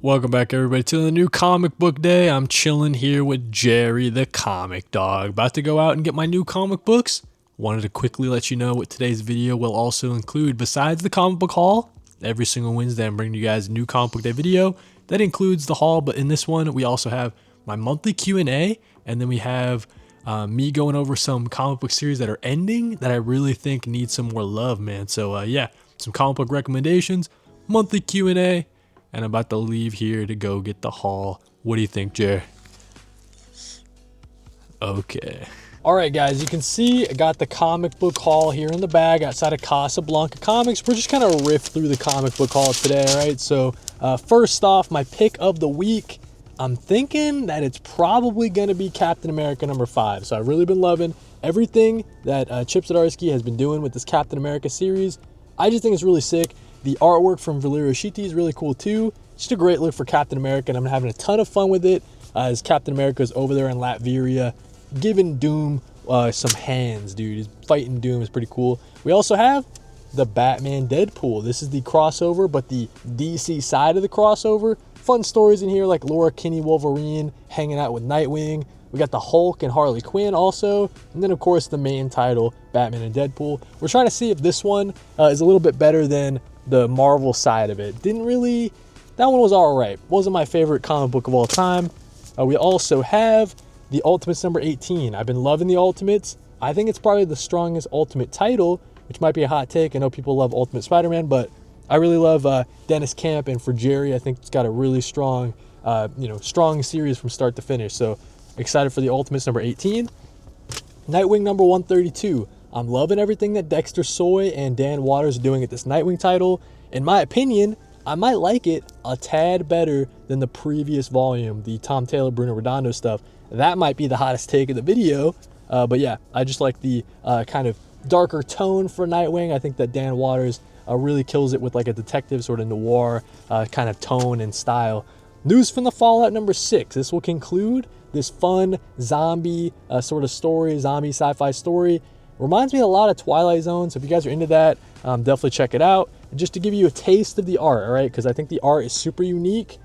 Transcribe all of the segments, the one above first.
Welcome back, everybody, to the new comic book day. I'm chilling here with Jerry, the comic dog. About to go out and get my new comic books. Wanted to quickly let you know what today's video will also include. Besides the comic book haul, every single Wednesday I'm bringing you guys a new comic book day video. That includes the haul, but in this one, we also have my monthly Q&A, and then we have me going over some comic book series that are ending that I really think need some more love, man. So yeah, some comic book recommendations, monthly Q&A, and I'm about to leave here to go get the haul. What do you think, Jer? Okay. All right, guys, you can see I got the comic book haul here in the bag outside of Casablanca Comics. We're just kind of riff through the comic book haul today, all right? So first off, my pick of the week, I'm thinking that it's probably going to be Captain America #5. So I've really been loving everything that Chip Zdarsky has been doing with this Captain America series. I just think it's really sick. The artwork from Valerio Schiti is really cool too. Just a great look for Captain America, and I'm having a ton of fun with it as Captain America is over there in Latveria giving Doom some hands, dude. He's fighting Doom. Is pretty cool. We also have the Batman Deadpool. This is the crossover, but the DC side of the crossover. Fun stories in here like Laura Kinney Wolverine hanging out with Nightwing. We got the Hulk and Harley Quinn also. And then, of course, the main title, Batman and Deadpool. We're trying to see if this one is a little bit better than the Marvel side of it. Didn't really... That one was all right. Wasn't my favorite comic book of all time. We also have the Ultimates #18. I've been loving the Ultimates. I think it's probably the strongest Ultimate title, which might be a hot take. I know people love Ultimate Spider-Man, but I really love Dennis Camp, and for Jerry, I think it's got a really strong, strong series from start to finish. So excited for the Ultimates #18. Nightwing #132. I'm loving everything that Dexter Soy and Dan Waters are doing at this Nightwing title. In my opinion, I might like it a tad better than the previous volume, the Tom Taylor, Bruno Redondo stuff. That might be the hottest take of the video. But yeah, I just like the kind of darker tone for Nightwing. I think that Dan Waters really kills it with like a detective sort of noir kind of tone and style. News from the Fallout #6. This will conclude this fun zombie sort of story, zombie sci-fi story. Reminds me a lot of Twilight Zone, so if you guys are into that, definitely check it out. And just to give you a taste of the art, all right, because I think the art is super unique.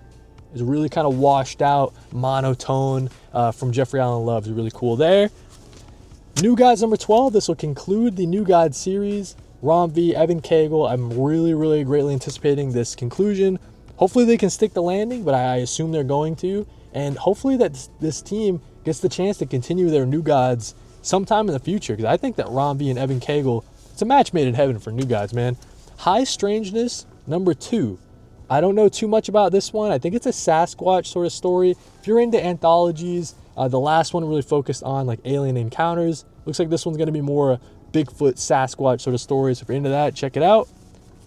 It's really kind of washed out, monotone from Jeffrey Allen Love. Is really cool there. New Gods #12. This will conclude the New Gods series. Ron V, Evan Cagle. I'm really greatly anticipating this conclusion. Hopefully they can stick the landing, but I assume they're going to. And hopefully that this team gets the chance to continue their New Gods sometime in the future, because I think that Ron V and Evan Cagle, it's a match made in heaven for New Gods, man. High Strangeness #2. I don't know too much about this one. I think it's a Sasquatch sort of story. If you're into anthologies, the last one really focused on like alien encounters. Looks like this one's going to be more Bigfoot, Sasquatch sort of stories. So if you're into that, check it out.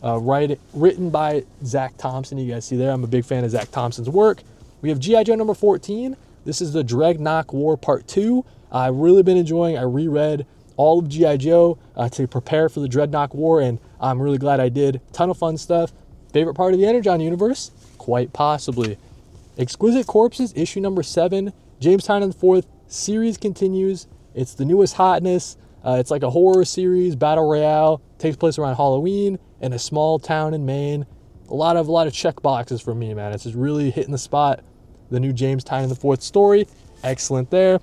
Written by Zach Thompson. You guys see there, I'm a big fan of Zach Thompson's work. We have G.I. Joe #14. This is the Dreadnought War Part 2. I've really been enjoying. I reread all of G.I. Joe to prepare for the Dreadnought War, and I'm really glad I did. Ton of fun stuff. Favorite part of the Energon universe? Quite possibly. Exquisite Corpses, issue #7. James Tynion IV series continues. It's the newest hotness. It's like a horror series, battle royale. Takes place around Halloween in a small town in Maine. A lot of check boxes for me, man. It's just really hitting the spot. The new James Tynion IV story, excellent there.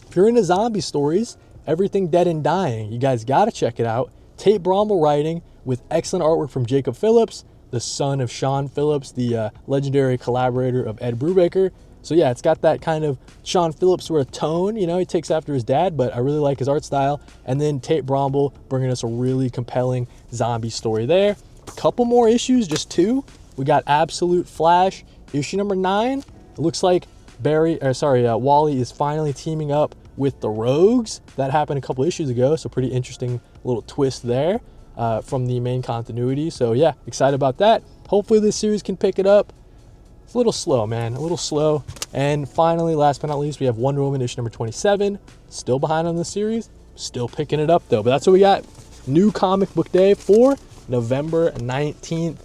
If you're into zombie stories, Everything Dead and Dying, you guys gotta check it out. Tate Bromwell writing with excellent artwork from Jacob Phillips, the son of Sean Phillips, the legendary collaborator of Ed Brubaker. So yeah, it's got that kind of Sean Phillips sort of tone. You know, he takes after his dad, but I really like his art style. And then Tate Bromwell bringing us a really compelling zombie story there. A couple more issues, just 2. We got Absolute Flash, issue #9. It looks like Wally is finally teaming up with the Rogues. That happened a couple issues ago, so pretty interesting little twist there from the main continuity. So yeah, excited about that. Hopefully this series can pick it up. It's a little slow, man, a little slow. And finally, last but not least, we have Wonder Woman issue #27. Still behind on the series, still picking it up though. But that's what we got. New comic book day for November 19th.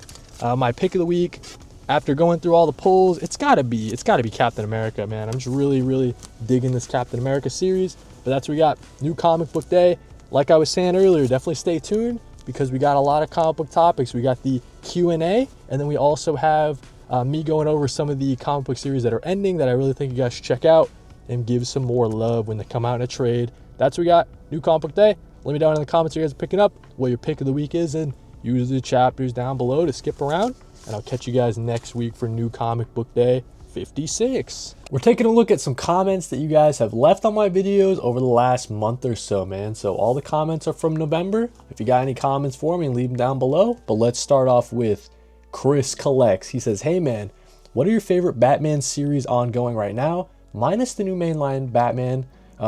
My pick of the week, after going through all the polls, it's gotta be Captain America, man. I'm just really digging this Captain America series. But that's what we got. New comic book day. Like I was saying earlier, definitely stay tuned because we got a lot of comic book topics. We got the Q&A, and then we also have me going over some of the comic book series that are ending that I really think you guys should check out and give some more love when they come out in a trade. That's what we got. New comic book day. Let me know in the comments you guys are picking up, what your pick of the week is, and use the chapters down below to skip around. And I'll catch you guys next week for new comic book day 56. We're taking a look at some comments that you guys have left on my videos over the last month or so, man. So all the comments are from November. If you got any comments for me, leave them down below. But let's start off with Chris Collects. He says, hey man, what are your favorite Batman series ongoing right now? Minus the new mainline Batman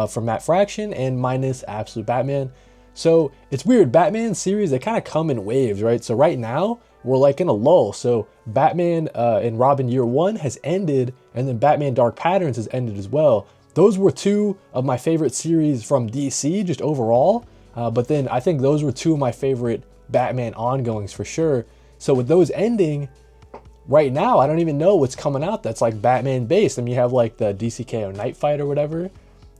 from Matt Fraction and minus Absolute Batman. So it's weird, Batman series, they kind of come in waves, right? So right now we're like in a lull. So Batman and Robin Year One has ended, and then Batman Dark Patterns has ended as well. Those were two of my favorite series from DC just overall. But then I think those were two of my favorite Batman ongoings for sure. So with those ending, right now, I don't even know what's coming out that's like Batman based. I mean, you have like the DCKO Night Fight or whatever.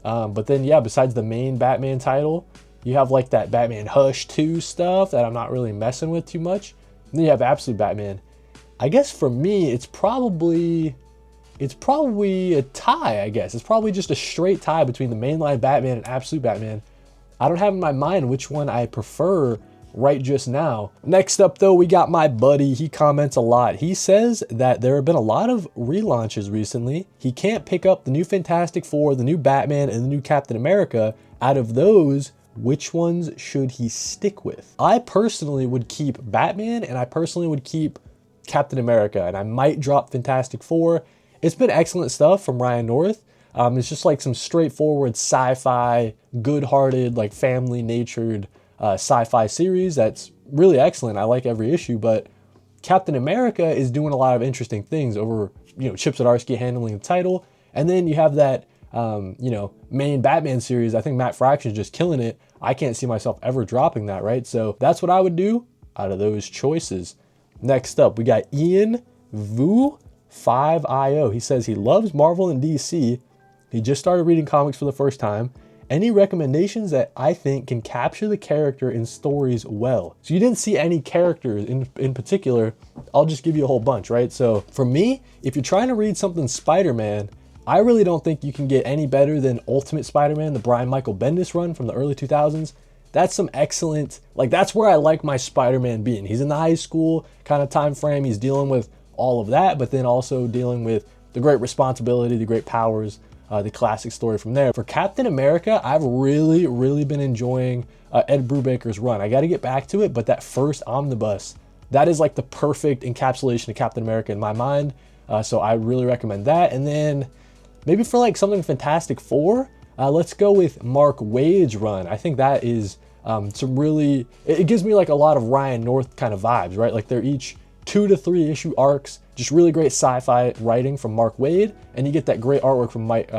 But then, yeah, besides the main Batman title, you have like that Batman Hush 2 stuff that I'm not really messing with too much. And then you have Absolute Batman. I guess for me, it's probably a tie, I guess. It's probably just a straight tie between the mainline Batman and Absolute Batman. I don't have in my mind which one I prefer right just now. Next up though, we got my buddy. He comments a lot. He says that there have been a lot of relaunches recently. He can't pick up the new Fantastic Four, the new Batman, and the new Captain America. Out of those, which ones should he stick with? I personally would keep Batman, and I personally would keep Captain America, and I might drop Fantastic Four. It's been excellent stuff from Ryan North. It's just like some straightforward sci-fi, good-hearted, like family-natured sci-fi series that's really excellent. I like every issue, but Captain America is doing a lot of interesting things over, Chip Zdarsky handling the title. And then you have that, main Batman series. I think Matt Fraction is just killing it. I can't see myself ever dropping that, right? So that's what I would do out of those choices. Next up, we got Ian Vu 5IO. He says he loves Marvel and DC. He just started reading comics for the first time. Any recommendations that I think can capture the character in stories well? So you didn't see any characters in particular. I'll just give you a whole bunch, right? So for me, if you're trying to read something Spider-Man, I really don't think you can get any better than Ultimate Spider-Man, the Brian Michael Bendis run from the early 2000s. That's some excellent, that's where I like my Spider-Man being. He's in the high school kind of time frame. He's dealing with all of that, but then also dealing with the great responsibility, the great powers, the classic story from there. For Captain America, I've really been enjoying Ed Brubaker's run. I got to get back to it, but that first omnibus, that is like the perfect encapsulation of Captain America in my mind. So I really recommend that. And then maybe for like something Fantastic Four, let's go with Mark Waid's run. I think that is it gives me like a lot of Ryan North kind of vibes, right? Like they're each 2 to 3 issue arcs, just really great sci-fi writing from Mark Waid, and you get that great artwork from Mike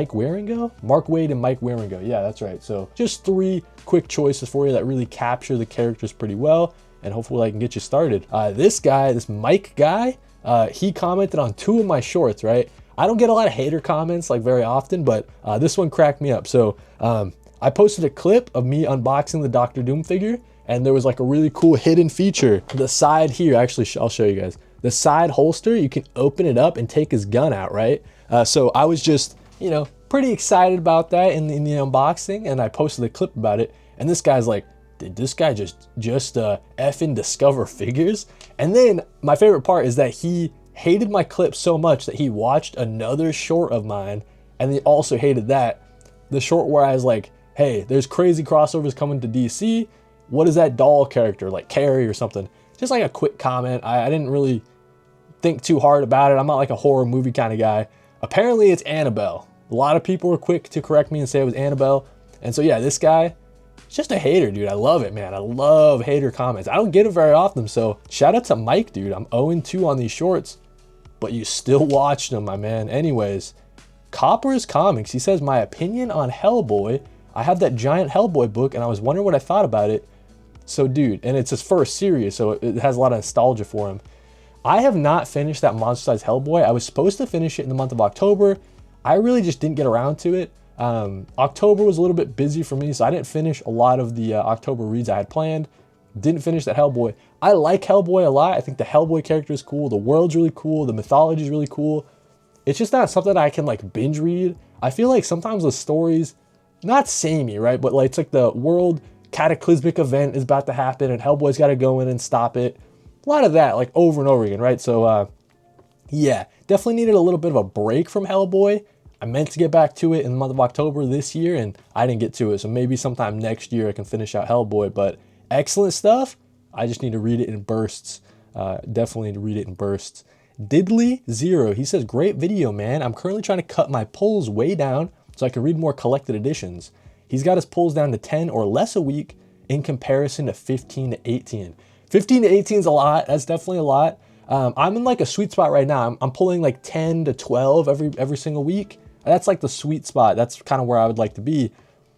Wieringo? Mark Waid and Mike Wieringo, yeah, that's right. So just 3 quick choices for you that really capture the characters pretty well, and hopefully I can get you started. This Mike guy, he commented on 2 of my shorts, right? I don't get a lot of hater comments like very often, but this one cracked me up. So I posted a clip of me unboxing the Doctor Doom figure, and there was like a really cool hidden feature. The side here, actually, I'll show you guys. The side holster, you can open it up and take his gun out, right? So I was just, pretty excited about that in the unboxing, and I posted a clip about it. And this guy's like, did this guy just effing discover figures? And then my favorite part is that he hated my clip so much that he watched another short of mine, and he also hated that. The short where I was like, hey, there's crazy crossovers coming to DC. What is that doll character, like Carrie or something? Just like a quick comment. I didn't really think too hard about it. I'm not like a horror movie kind of guy. Apparently it's Annabelle. A lot of people were quick to correct me and say it was Annabelle. And so yeah, this guy, just a hater, dude. I love it, man. I love hater comments. I don't get it very often. So shout out to Mike, dude. I'm 0-2 on these shorts, but you still watched them, my man. Anyways, Copper's Comics, he says, my opinion on Hellboy. I have that giant Hellboy book and I was wondering what I thought about it. So dude, and it's his first series, so it has a lot of nostalgia for him. I have not finished that monster-sized Hellboy. I was supposed to finish it in the month of October. I really just didn't get around to it. October was a little bit busy for me, so I didn't finish a lot of the October reads I had planned. Didn't finish that Hellboy. I like Hellboy a lot. I think the Hellboy character is cool. The world's really cool. The mythology is really cool. It's just not something I can like binge read. I feel like sometimes the stories, not samey, right? But like it's like the world cataclysmic event is about to happen and Hellboy's got to go in and stop it. A lot of that like over and over again, right? So yeah, definitely needed a little bit of a break from Hellboy. I meant to get back to it in the month of October this year and I didn't get to it. So maybe sometime next year I can finish out Hellboy, but excellent stuff. I just need to read it in bursts. Definitely need to read it in bursts. Diddly Zero, he says, great video, man. I'm currently trying to cut my pulls way down so I can read more collected editions. He's got his pulls down to 10 or less a week in comparison to 15 to 18. 15 to 18 is a lot. That's definitely a lot. I'm in like a sweet spot right now. I'm pulling like 10 to 12 every single week. That's like the sweet spot. That's kind of where I would like to be.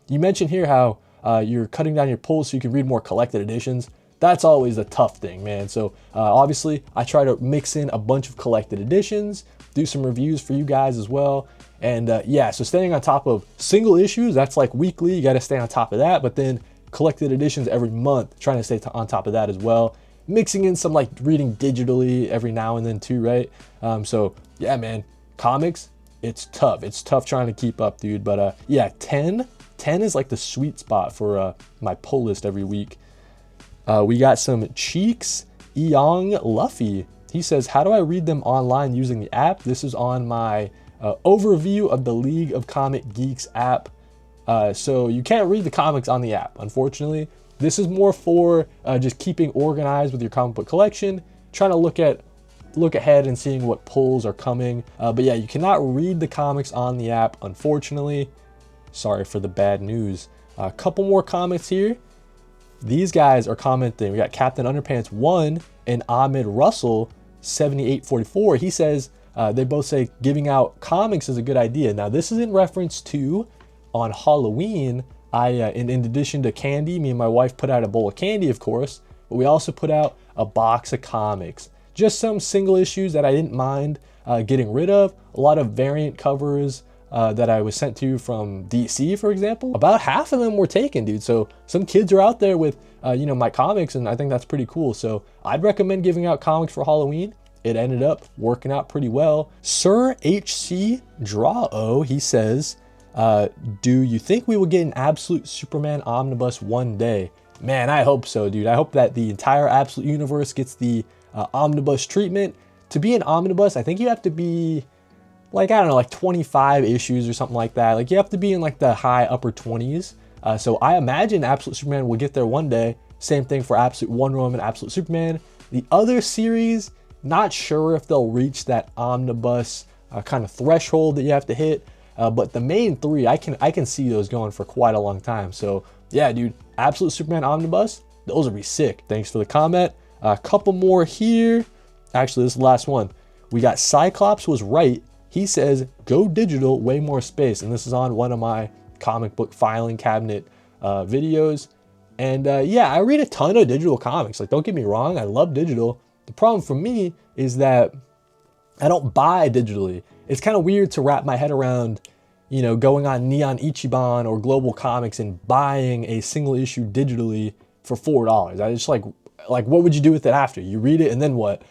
You mentioned here how you're cutting down your pulls so you can read more collected editions. That's always a tough thing, man. So obviously I try to mix in a bunch of collected editions, do some reviews for you guys as well. And yeah, so staying on top of single issues, that's like weekly, you got to stay on top of that. But then collected editions every month, trying to stay on top of that as well. Mixing in some like reading digitally every now and then too, right? So yeah, man, comics, it's tough. It's tough trying to keep up, dude. But yeah, 10 is like the sweet spot for my pull list every week. We got some Cheeks Eong Luffy. He says, how do I read them online using the app? This is on my overview of the League of Comic Geeks app. So you can't read the comics on the app, unfortunately. This is more for just keeping organized with your comic book collection, trying to look ahead and seeing what pulls are coming. But yeah, you cannot read the comics on the app, unfortunately. Sorry for the bad news. A couple more comments here. These guys are commenting. We got Captain Underpants 1 and Ahmed Russell 7844. He says, they both say giving out comics is a good idea. Now this is in reference to on Halloween, in addition to candy, me and my wife put out a bowl of candy, of course, but we also put out a box of comics. Just some single issues that I didn't mind getting rid of. A lot of variant covers that I was sent to from DC, for example. About half of them were taken, dude. So some kids are out there with, my comics, and I think that's pretty cool. So I'd recommend giving out comics for Halloween. It ended up working out pretty well. Sir HC Draw-O, he says, do you think we will get an Absolute Superman omnibus one day? Man, I hope so, dude. I hope that the entire Absolute universe gets the omnibus treatment. To be an omnibus, I think you have to be like, I don't know, like 25 issues or something like that. Like you have to be in like the high upper 20s. So I imagine Absolute Superman will get there one day. Same thing for Absolute Wonder Woman, Absolute Superman. The other series, not sure if they'll reach that omnibus kind of threshold that you have to hit. But the main three, I can see those going for quite a long time. So yeah, dude, Absolute Superman Omnibus, those would be sick. Thanks for the comment. A couple more here. Actually, this is the last one. We got Cyclops was right. He says, go digital, way more space. And this is on one of my comic book filing cabinet videos. And yeah, I read a ton of digital comics. Like, don't get me wrong, I love digital. The problem for me is that I don't buy digitally. It's kind of weird to wrap my head around, going on Neon Ichiban or Global Comics and buying a single issue digitally for $4. I just like what would you do with it after? You read it and then what?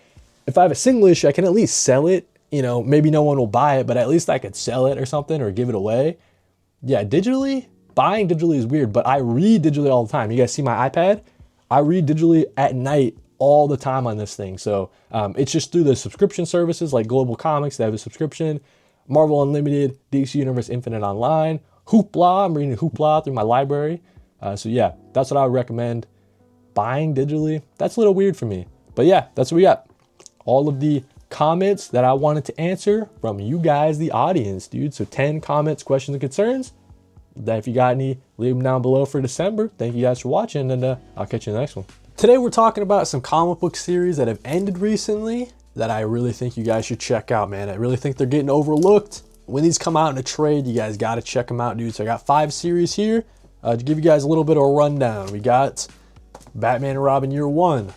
If I have a single issue, I can at least sell it. Maybe no one will buy it, but at least I could sell it or something or give it away. Yeah, buying digitally is weird, but I read digitally all the time. You guys see my iPad? I read digitally at night all the time on this thing. So it's just through the subscription services like Global Comics, they have a subscription, Marvel Unlimited, DC Universe Infinite Online, Hoopla, I'm reading Hoopla through my library. So yeah, that's what I would recommend. Buying digitally, that's a little weird for me. But yeah, that's what we got. All of the comments that I wanted to answer from you guys, the audience, dude. So 10 comments, questions, and concerns. That if you got any, leave them down below for December. Thank you guys for watching, and I'll catch you in the next one. Today we're talking about some comic book series that have ended recently that I really think you guys should check out, man. I really think they're getting overlooked. When these come out in a trade, you guys got to check them out, dude. So I got 5 series here to give you guys a little bit of a rundown. We got Batman and Robin Year 1,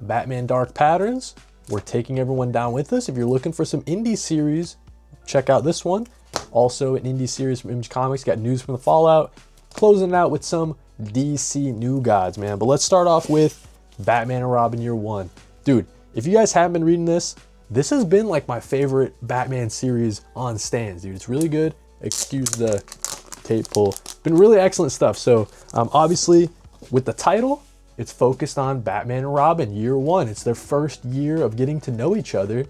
Batman Dark Patterns. We're taking everyone down with us. If you're looking for some indie series, check out this one. Also an indie series from Image Comics. Got News from the Fallout, closing it out with some DC New Gods, man. But let's start off with Batman and Robin Year One. Dude, if you guys haven't been reading this has been like my favorite Batman series on stands, dude. It's really good. Excuse the tape pull. Been really excellent stuff. So obviously with the title, it's focused on Batman and Robin Year One. It's their first year of getting to know each other.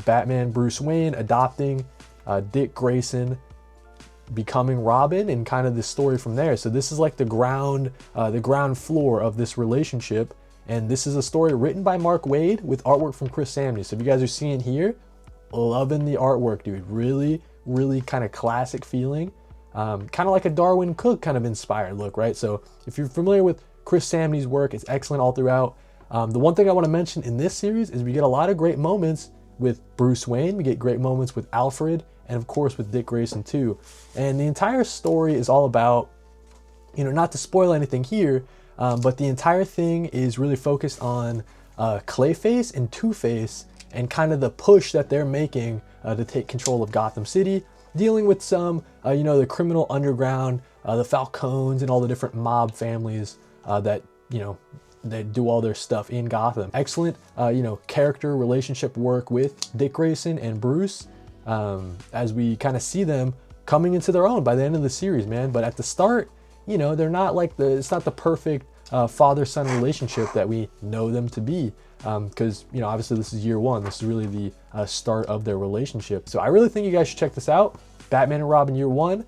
Batman, Bruce Wayne adopting Dick Grayson, becoming Robin, and kind of the story from there. So this is like the ground floor of this relationship. And this is a story written by Mark Waid with artwork from Chris Samney. So if you guys are seeing here, loving the artwork, dude. Really, really kind of classic feeling. Kind of like a Darwin Cook kind of inspired look, right? So if you're familiar with Chris Samney's work, it's excellent all throughout. The one thing I want to mention in this series is we get a lot of great moments with Bruce Wayne. We get great moments with Alfred, and of course with Dick Grayson too. And the entire story is all about, you know, not to spoil anything here, but the entire thing is really focused on Clayface and Two-Face and kind of the push that they're making to take control of Gotham City, dealing with some, you know, the criminal underground, the Falcones, and all the different mob families that, you know, they do all their stuff in Gotham. Excellent, you know, character relationship work with Dick Grayson and Bruce, as we kind of see them coming into their own by the end of the series, man. But at the start, you know, they're not like it's not the perfect father-son relationship that we know them to be, because, you know, obviously this is Year One. This is really the start of their relationship. So I really think you guys should check this out. Batman and Robin Year One,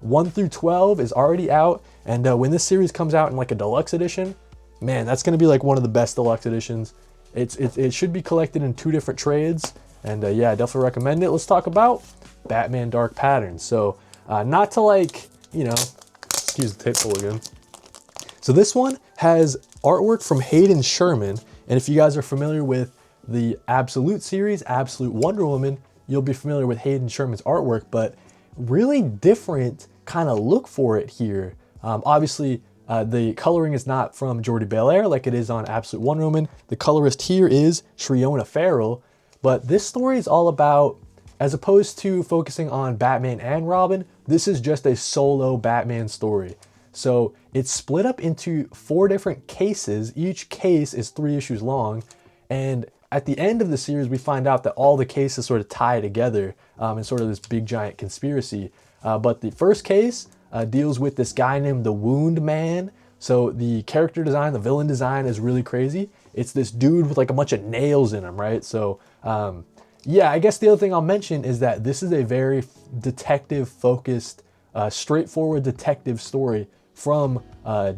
1 through 12 is already out, and when this series comes out in like a deluxe edition, man, that's gonna be like one of the best deluxe editions. It should be collected in 2 different trades, and yeah, I definitely recommend it. Let's talk about Batman Dark Patterns. So not to, like, you know, excuse the tape pull again. So this one has artwork from Hayden Sherman, and if you guys are familiar with the Absolute series, Absolute Wonder Woman, you'll be familiar with Hayden Sherman's artwork, but really different kind of look for it here. Obviously, the coloring is not from Jordi Belair like it is on Absolute Wonder Woman. The colorist here is Shriona Farrell, but this story is all about, as opposed to focusing on Batman and Robin, this is just a solo Batman story. So it's split up into 4 different cases. Each case is 3 issues long, and at the end of the series, we find out that all the cases sort of tie together in sort of this big giant conspiracy. But the first case deals with this guy named the Wound Man. So the character design, the villain design is really crazy. It's this dude with like a bunch of nails in him, right? So yeah, I guess the other thing I'll mention is that this is a very detective focused, straightforward detective story from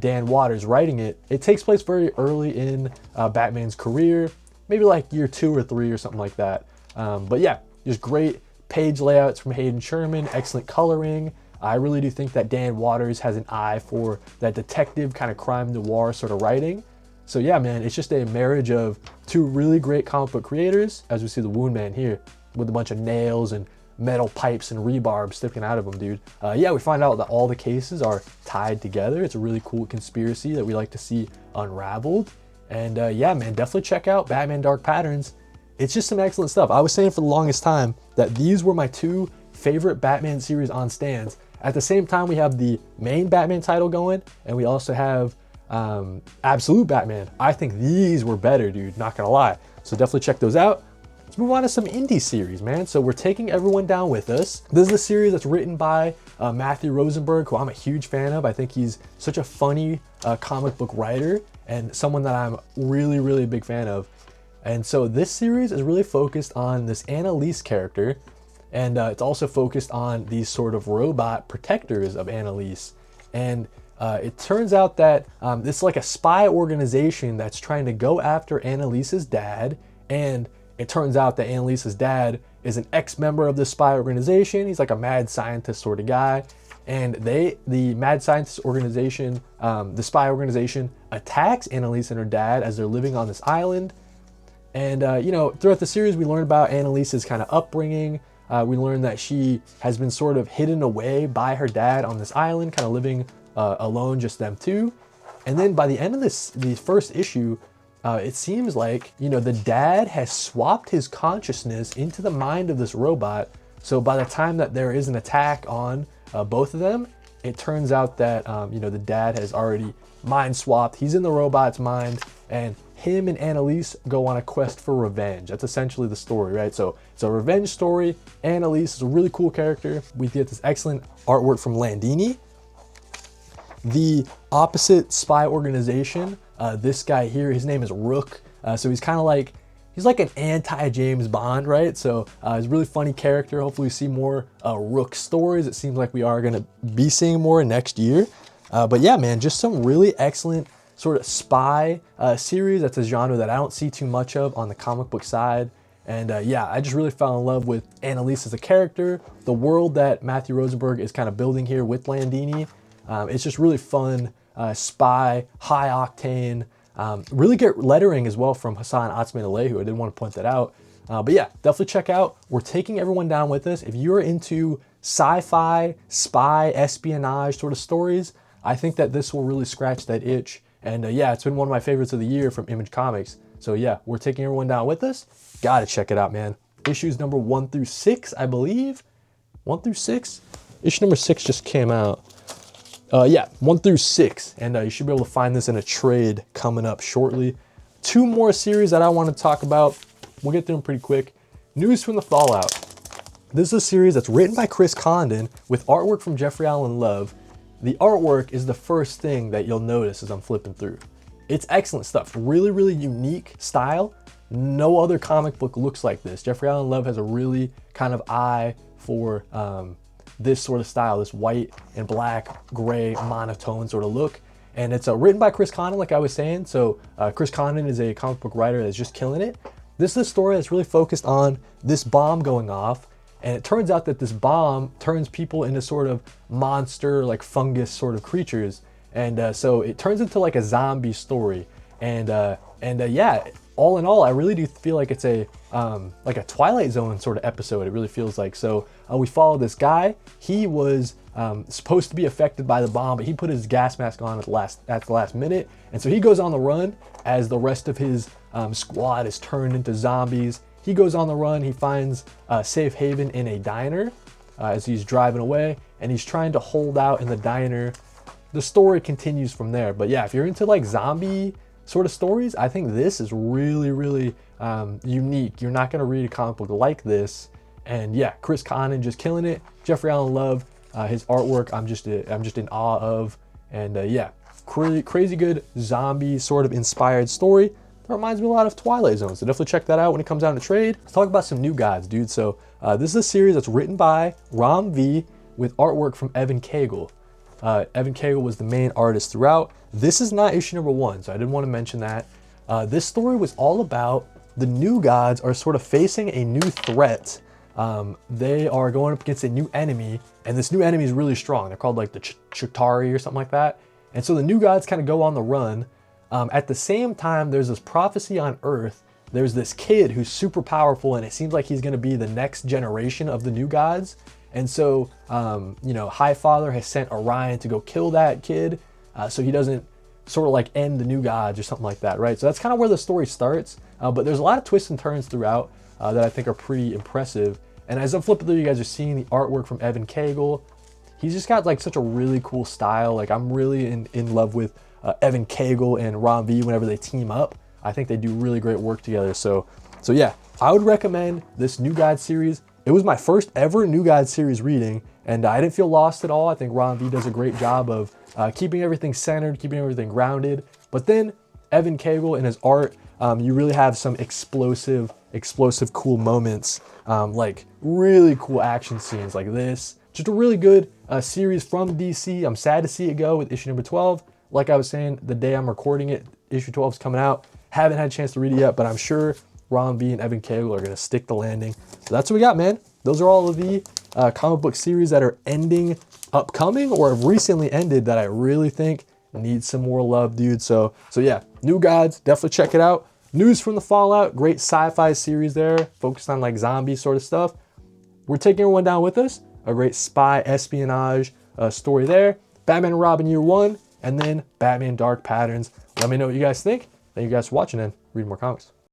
Dan Watters writing it. It takes place very early in Batman's career, maybe like year 2 or 3 or something like that. But yeah, just great page layouts from Hayden Sherman, excellent coloring. I really do think that Dan Watters has an eye for that detective kind of crime noir sort of writing. So yeah, man, it's just a marriage of 2 really great comic book creators, as we see the Wound Man here with a bunch of nails and metal pipes and rebarb sticking out of them, dude. Yeah, we find out that all the cases are tied together. It's a really cool conspiracy that we like to see unraveled. And yeah, man, definitely check out Batman Dark Patterns. It's just some excellent stuff. I was saying for the longest time that these were my 2 favorite Batman series on stands. At the same time, we have the main Batman title going, and we also have Absolute Batman. I think these were better, dude, not gonna lie. So definitely check those out. Let's move on to some indie series, man. So we're taking everyone down with us. This is a series that's written by Matthew Rosenberg, who I'm a huge fan of. I think he's such a funny comic book writer and someone that I'm really, really a big fan of. And so this series is really focused on this Annalise character, and it's also focused on these sort of robot protectors of Annalise. And it turns out that this is like a spy organization that's trying to go after Annalise's dad, and it turns out that Annalise's dad is an ex-member of this spy organization. He's like a mad scientist sort of guy. And the mad scientist organization, the spy organization, attacks Annalise and her dad as they're living on this island. And, you know, throughout the series, we learn about Annalise's kind of upbringing. We learn that she has been sort of hidden away by her dad on this island, kind of living alone, just them two. And then by the end of the first issue, it seems like, you know, the dad has swapped his consciousness into the mind of this robot. So by the time that there is an attack on both of them, it turns out that, you know, the dad has already mind swapped. He's in the robot's mind, and him and Annalise go on a quest for revenge. That's essentially the story, right? So it's a revenge story. Annalise is a really cool character. We get this excellent artwork from Landini. The opposite spy organization, this guy here, his name is Rook. So he's kind of like, he's like an anti-James Bond, right? So he's a really funny character. Hopefully we see more Rook stories. It seems like we are gonna be seeing more next year. But yeah, man, just some really excellent sort of spy series. That's a genre that I don't see too much of on the comic book side. And yeah, I just really fell in love with Annalise as a character, the world that Matthew Rosenberg is kind of building here with Landini. It's just really fun, spy, high octane, really good lettering as well from Hassan Otsmane-Alehu. I did want to point that out. But yeah, definitely check out. We're taking everyone down with us. If you're into sci-fi, spy, espionage sort of stories, I think that this will really scratch that itch. And yeah, it's been one of my favorites of the year from Image Comics. So yeah, we're taking everyone down with us. Gotta check it out, man. Issues number 1 through 6, I believe. 1 through 6? Issue number 6 just came out. Yeah, 1 through 6. And you should be able to find this in a trade coming up shortly. 2 more series that I want to talk about. We'll get through them pretty quick. News from the Fallout. This is a series that's written by Chris Condon with artwork from Jeffrey Allen Love. The artwork is the first thing that you'll notice as I'm flipping through. It's excellent stuff. Really, really unique style. No other comic book looks like this. Jeffrey Allen Love has a really kind of eye for this sort of style, this white and black, gray, monotone sort of look. And it's written by Chris Condon, like I was saying. So Chris Condon is a comic book writer that's just killing it. This is a story that's really focused on this bomb going off. And it turns out that this bomb turns people into sort of monster, like fungus sort of creatures. And so it turns into like a zombie story. And yeah, all in all, I really do feel like it's a like a Twilight Zone sort of episode. It really feels like. So we follow this guy. He was supposed to be affected by the bomb, but he put his gas mask on at the last minute. And so he goes on the run as the rest of his squad is turned into zombies. He goes on the run. He finds a safe haven in a diner as he's driving away, and he's trying to hold out in the diner. The story continues from there. But yeah, if you're into like zombie sort of stories, I think this is really, really unique. You're not going to read a comic book like this. And yeah, Chris Condon just killing it. Jeffrey Allen Love, his artwork, I'm just in awe of. And yeah, crazy good zombie sort of inspired story. That reminds me a lot of Twilight Zone, so definitely check that out when it comes out in a trade. Let's talk about some new gods, dude. So this is a series that's written by Ram V with artwork from Evan Cagle. Evan Cagle was the main artist throughout. This is not issue number 1, so I didn't want to mention that. This story was all about the new gods are sort of facing a new threat. They are going up against a new enemy, and this new enemy is really strong. They're called like the Chitauri or something like that. And so the new gods kind of go on the run. At the same time, there's this prophecy on Earth. There's this kid who's super powerful, and it seems like he's going to be the next generation of the new gods. And so, you know, Highfather has sent Orion to go kill that kid, so he doesn't sort of like end the new gods or something like that, right? So that's kind of where the story starts. But there's a lot of twists and turns throughout that I think are pretty impressive. And as I'm flipping through, you guys are seeing the artwork from Evan Cagle. He's just got like such a really cool style. Like I'm really in love with Evan Cagle and Ram V whenever they team up. I think they do really great work together. So yeah, I would recommend this New God series. It was my first ever New God series reading, and I didn't feel lost at all. I think Ram V does a great job of keeping everything centered, keeping everything grounded. But then Evan Cagle and his art, you really have some explosive cool moments, like really cool action scenes like this. Just a really good series from DC. I'm sad to see it go with issue number 12. Like I was saying, the day I'm recording it, issue 12 is coming out. Haven't had a chance to read it yet, but I'm sure Ram V and Evan Cagle are going to stick the landing. So that's what we got, man. Those are all of the comic book series that are ending, upcoming, or have recently ended that I really think need some more love, dude. So yeah, New Gods, definitely check it out. News from the Fallout, great sci-fi series there, focused on like zombie sort of stuff. We're taking everyone down with us. A great spy espionage story there. Batman and Robin Year 1, and then Batman Dark Patterns. Let me know what you guys think. Thank you guys for watching and reading more comics.